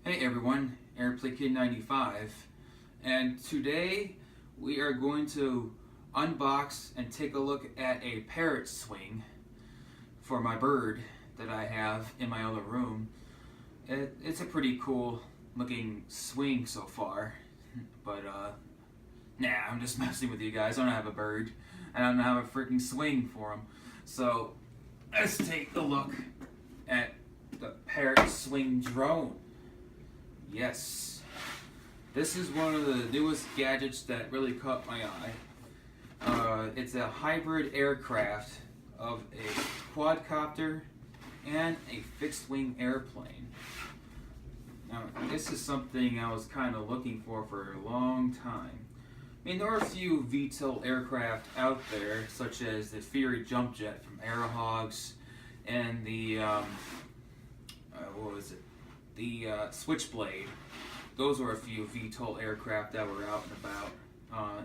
Hey everyone, Airplay Kid 95, and today we are going to unbox and take a look at a Parrot Swing for my bird that I have in my other room. It's a pretty cool looking swing so far, but nah, I'm just messing with you guys. I don't have a bird, and I don't have a freaking swing for him. So let's take a look at the Parrot Swing Drone. Yes, this is one of the newest gadgets that really caught my eye. It's a hybrid aircraft of a quadcopter and a fixed-wing airplane. Now, this is something I was kind of looking for a long time. I mean, there are a few VTOL aircraft out there, such as the Fury jump jet from Aerohogs and the the Switchblade. Those were a few VTOL aircraft that were out and about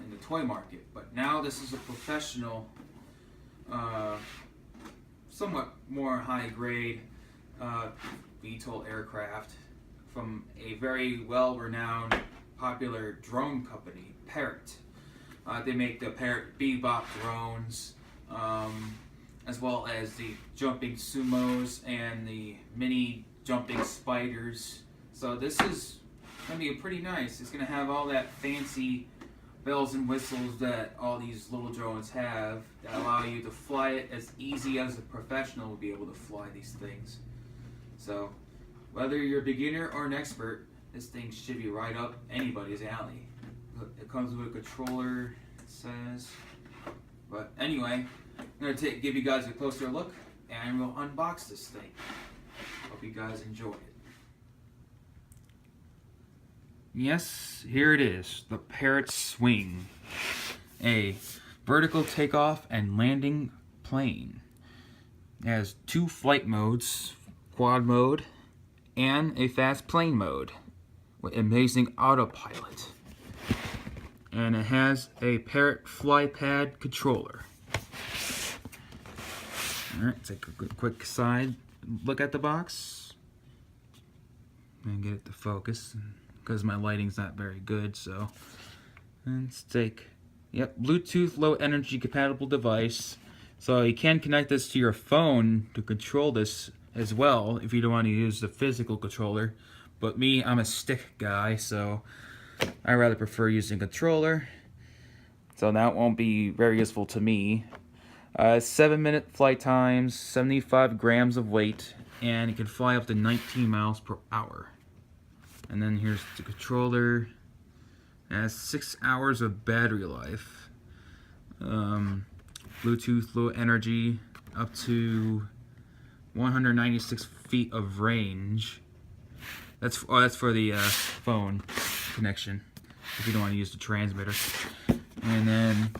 in the toy market. But now this is a professional, somewhat more high-grade VTOL aircraft from a very well-renowned, popular drone company, Parrot. They make the Parrot Bebop drones, as well as the jumping sumos and the mini jumping spiders. So this is going to be pretty nice. It's going to have all that fancy bells and whistles that all these little drones have that allow you to fly it as easy as a professional would be able to fly these things. So whether you're a beginner or an expert, this thing should be right up anybody's alley. It comes with a controller, it says. But anyway, I'm going to give you guys a closer look and we'll unbox this thing. Hope you guys enjoy it. Yes, here it is, the Parrot Swing, a vertical takeoff and landing plane. It has two flight modes, quad mode and a fast plane mode with amazing autopilot. And it has a Parrot FlyPad controller. Alright, take a quick side look at the box and get it to focus because my lighting's not very good. So let's take, yep, Bluetooth low energy compatible device. So you can connect this to your phone to control this as well if you don't want to use the physical controller. But me, I'm a stick guy, so I rather prefer using a controller. So that won't be very useful to me. 7-minute flight times, 75 grams of weight, and it can fly up to 19 miles per hour. And then here's the controller. It has 6 hours of battery life. Bluetooth low energy, up to 196 feet of range. That's for the phone connection, if you don't want to use the transmitter. And then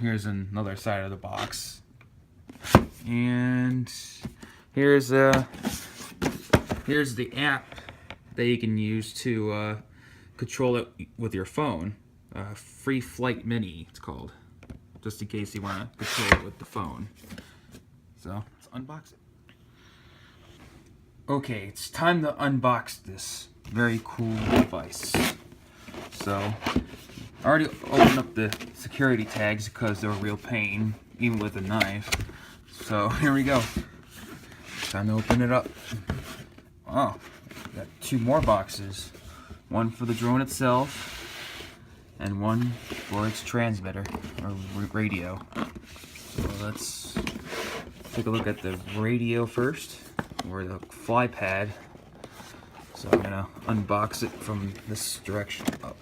here's another side of the box, and here's the app that you can use to control it with your phone. Free Flight Mini, it's called, just in case you want to control it with the phone. So let's unbox it. Okay, it's time to unbox this very cool device. So I already opened up the security tags because they're a real pain, even with a knife. So here we go. Time to open it up. Oh, got two more boxes. One for the drone itself, and one for its transmitter, or radio. So let's take a look at the radio first, or the fly pad. So I'm gonna unbox it from this direction up.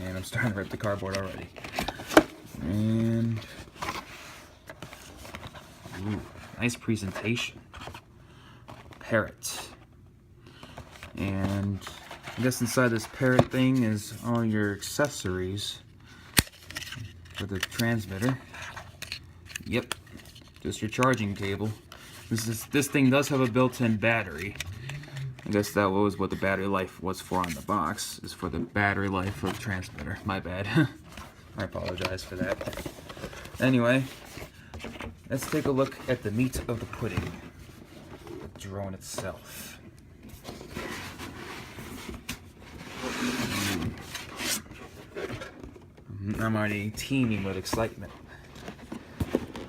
And I'm starting to rip the cardboard already. And ooh, nice presentation. Parrot. And I guess inside this Parrot thing is all your accessories for the transmitter. Yep, just your charging cable. This thing does have a built-in battery. I guess that was what the battery life was for on the box, is for the battery life for the transmitter. My bad. I apologize for that. Anyway, let's take a look at the meat of the pudding, the drone itself. I'm already teeming with excitement.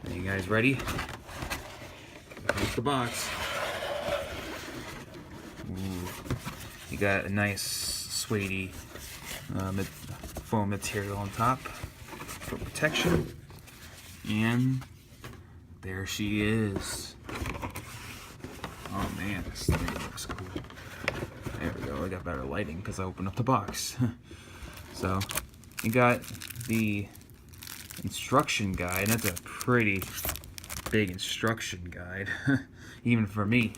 Are you guys ready? Here's the box. Ooh. You got a nice suede foam material on top for protection. And there she is. Oh man, this thing looks cool. There we go, I got better lighting because I opened up the box. So, you got the instruction guide. That's a pretty big instruction guide, even for me.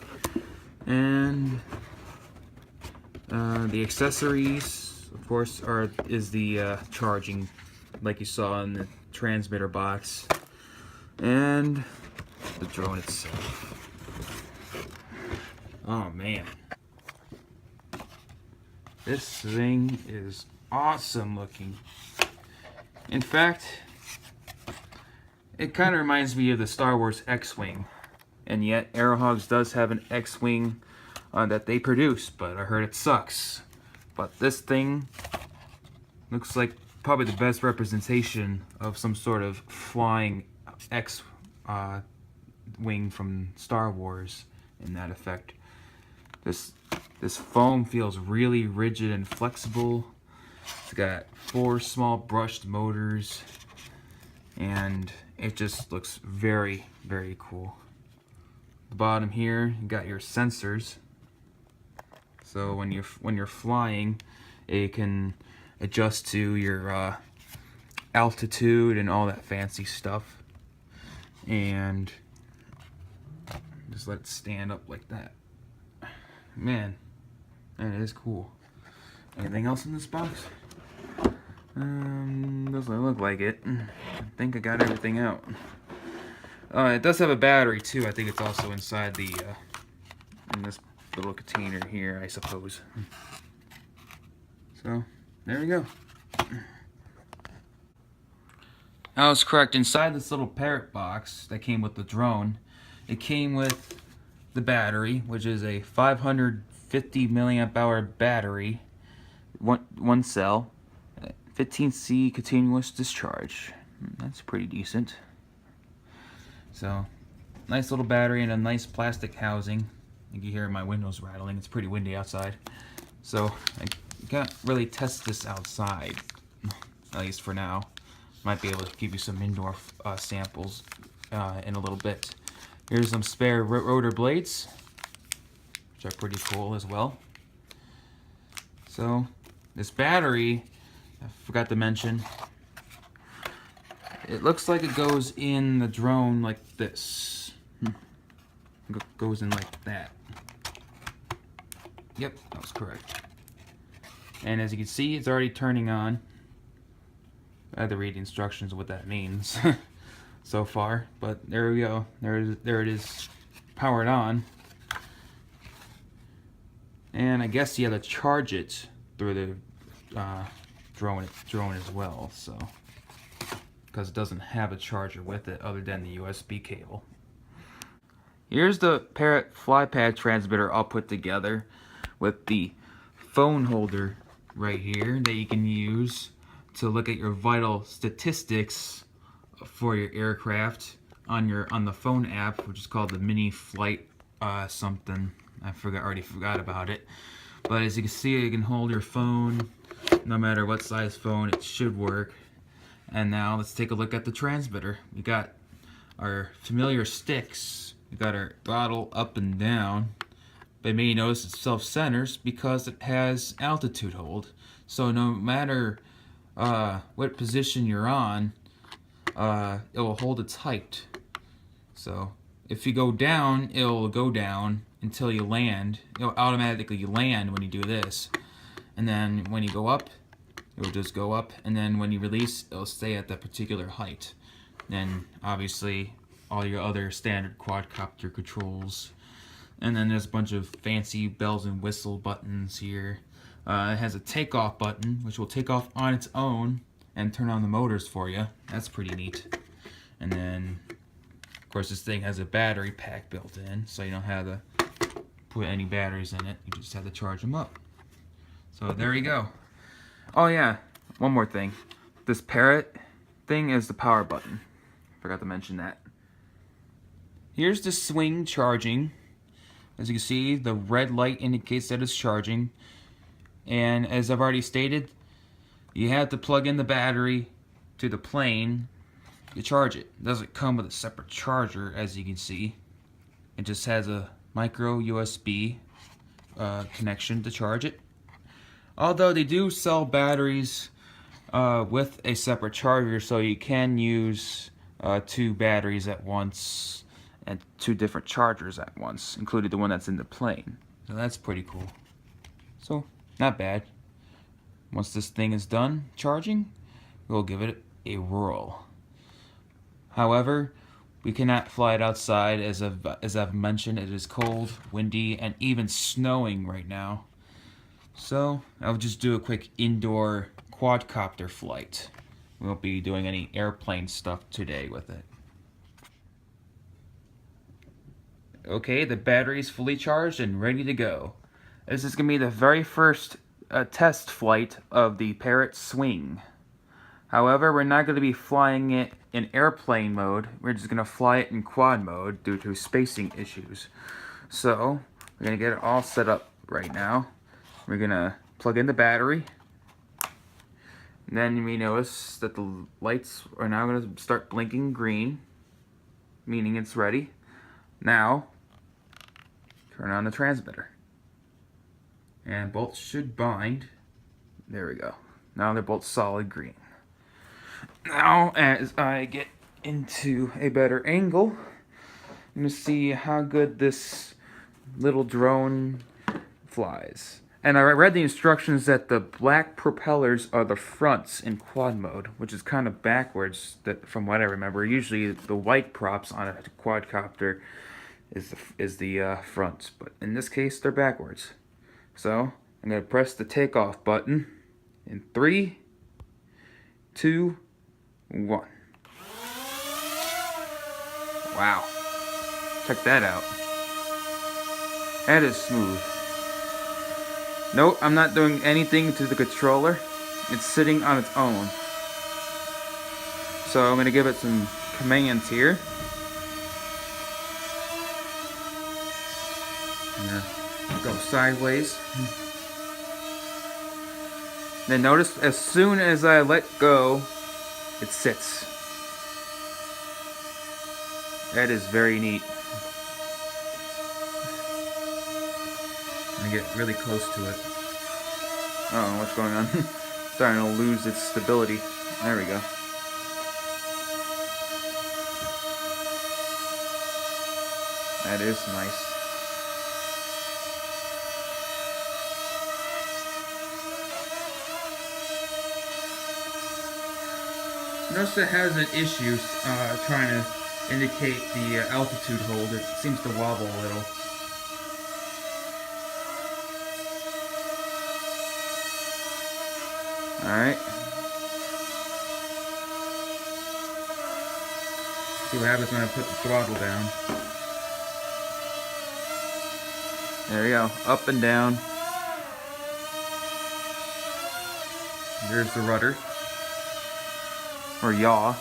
And the accessories, of course, is the charging, like you saw in the transmitter box, and the drone itself. Oh man, this thing is awesome looking. In fact, it kind of reminds me of the Star Wars X-Wing, and yet Aerohogs does have an X-Wing that they produce, but I heard it sucks. But this thing looks like probably the best representation of some sort of flying X-Wing from Star Wars in that effect. This foam feels really rigid and flexible. It's got 4 small brushed motors, and it just looks very, very cool. The bottom here, you got your sensors. So when you're flying, it can adjust to your altitude and all that fancy stuff. And just let it stand up like that. Man, that is cool. Anything else in this box? Doesn't look like it. I think I got everything out. It does have a battery too. I think it's also inside the in this little container here, I suppose. So there we go. I was correct. Inside this little Parrot box that came with the drone, it came with the battery, which is a 550 milliamp hour battery, one cell, 15C continuous discharge. That's pretty decent. So, nice little battery and a nice plastic housing. You can hear my windows rattling. It's pretty windy outside. So, I can't really test this outside, at least for now. Might be able to give you some indoor samples in a little bit. Here's some spare rotor blades, which are pretty cool as well. So, this battery, I forgot to mention, it looks like it goes in the drone like this. It goes in like that. Yep, that was correct. And as you can see, it's already turning on. I had to read the instructions of what that means so far, but there we go. There it is, powered on. And I guess you have to charge it through the drone as well, so because it doesn't have a charger with it other than the USB cable. Here's the Parrot FlyPad transmitter all put together with the phone holder right here that you can use to look at your vital statistics for your aircraft on the phone app, which is called the Mini Flight something. I already forgot about it. But as you can see, you can hold your phone, no matter what size phone, it should work. And now let's take a look at the transmitter. We got our familiar sticks. We got our throttle up and down. But you may notice it self-centers because it has altitude hold. So no matter what position you're on, it will hold its height. So if you go down, it will go down until you land. It will automatically land when you do this. And then when you go up, it will just go up. And then when you release, it will stay at that particular height. Then obviously all your other standard quadcopter controls. And then there's a bunch of fancy bells and whistle buttons here. It has a takeoff button, which will take off on its own and turn on the motors for you. That's pretty neat. And then, of course, this thing has a battery pack built in, so you don't have to put any batteries in it. You just have to charge them up. So there you go. Oh yeah, one more thing. this Parrot thing is the power button. Forgot to mention that. Here's the swing charging. As you can see, the red light indicates that it's charging. And as I've already stated, you have to plug in the battery to the plane to charge it. It doesn't come with a separate charger, as you can see. It just has a micro USB connection to charge it. Although they do sell batteries with a separate charger, so you can use 2 batteries at once and 2 different chargers at once, including the one that's in the plane. So that's pretty cool. So, not bad. Once this thing is done charging, we'll give it a whirl. However, we cannot fly it outside. As I've mentioned, it is cold, windy, and even snowing right now. So I'll just do a quick indoor quadcopter flight. We won't be doing any airplane stuff today with it. Okay, the battery's fully charged and ready to go. This is going to be the very first test flight of the Parrot Swing. However, we're not going to be flying it in airplane mode. We're just going to fly it in quad mode due to spacing issues. So, we're going to get it all set up right now. We're going to plug in the battery. And then we notice that the lights are now going to start blinking green, meaning it's ready. Now, turn on the transmitter. And both should bind. There we go. Now they're both solid green. Now, as I get into a better angle, I'm going to see how good this little drone flies. And I read the instructions that the black propellers are the fronts in quad mode, which is kind of backwards from what I remember. Usually the white props on a quadcopter is the fronts, but in this case they're backwards. So I'm going to press the takeoff button in 3, 2, 1. Wow. Check that out. That is smooth. Nope, I'm not doing anything to the controller. It's sitting on its own. So I'm going to give it some commands here. Go sideways. Then notice as soon as I let go, it sits. That is very neat. I'm gonna get really close to it. I don't know what's going on. Starting to lose its stability. There we go. That is nice. Notice it has an issue trying to indicate the altitude hold. It seems to wobble a little. Alright. See what happens when I put the throttle down. There we go. Up and down. There's the rudder. Or yaw.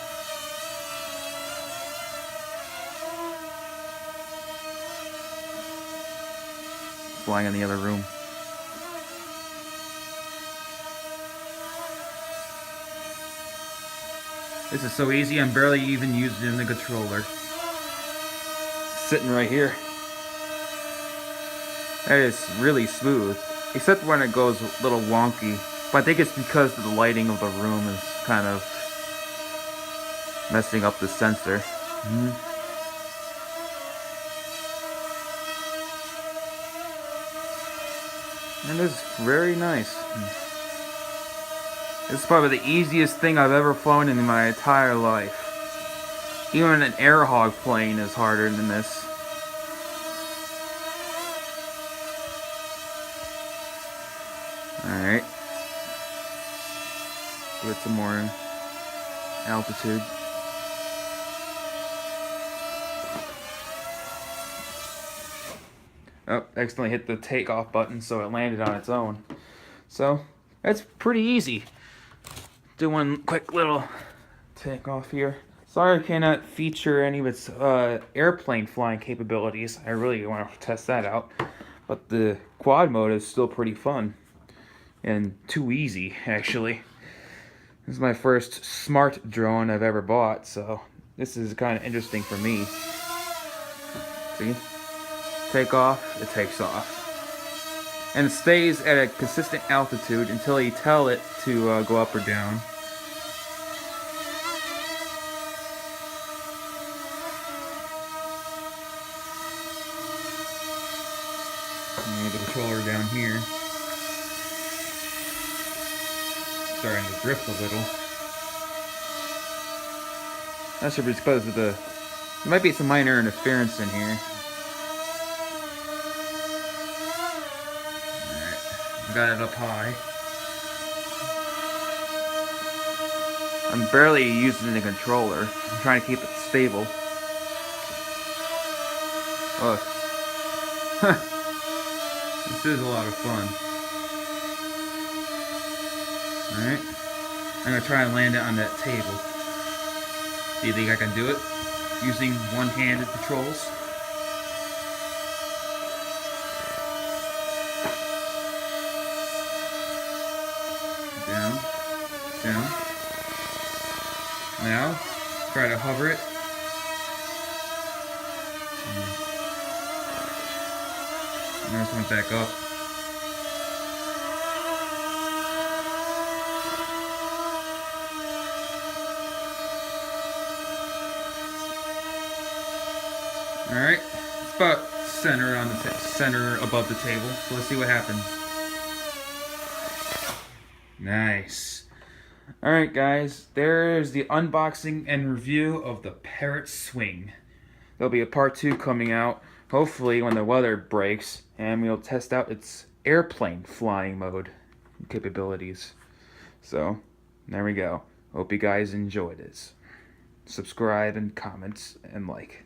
Flying in the other room. This is so easy, I'm barely even using the controller. Sitting right here. That is really smooth. Except when it goes a little wonky. But I think it's because the lighting of the room is kind of messing up the sensor. And it's very nice. This is probably the easiest thing I've ever flown in my entire life. Even an air hog plane is harder than this. Alright. Give it some more altitude. Oh, accidentally hit the takeoff button, so it landed on its own. So, that's pretty easy. do one quick little takeoff here. Sorry I cannot feature any of its airplane flying capabilities. I really want to test that out. But the quad mode is still pretty fun. And too easy, actually. This is my first smart drone I've ever bought, so this is kind of interesting for me. See? Take off, it takes off. And it stays at a consistent altitude until you tell it to go up or down. And the controller down here. Starting to drift a little. That should be because of the... There might be some minor interference in here. Got it up high. I'm barely using the controller. I'm trying to keep it stable. Look. This is a lot of fun. Alright. I'm going to try and land it on that table. Do you think I can do it? Using one-handed controls? Down, down. Now, try to hover it. And this went back up. All right, it's about center on the center above the table. So let's see what happens. Nice. Alright guys, there's the unboxing and review of the Parrot Swing. There'll be a part 2 coming out, hopefully when the weather breaks, and we'll test out its airplane flying mode capabilities. So, there we go. Hope you guys enjoyed this. Subscribe and comment and like.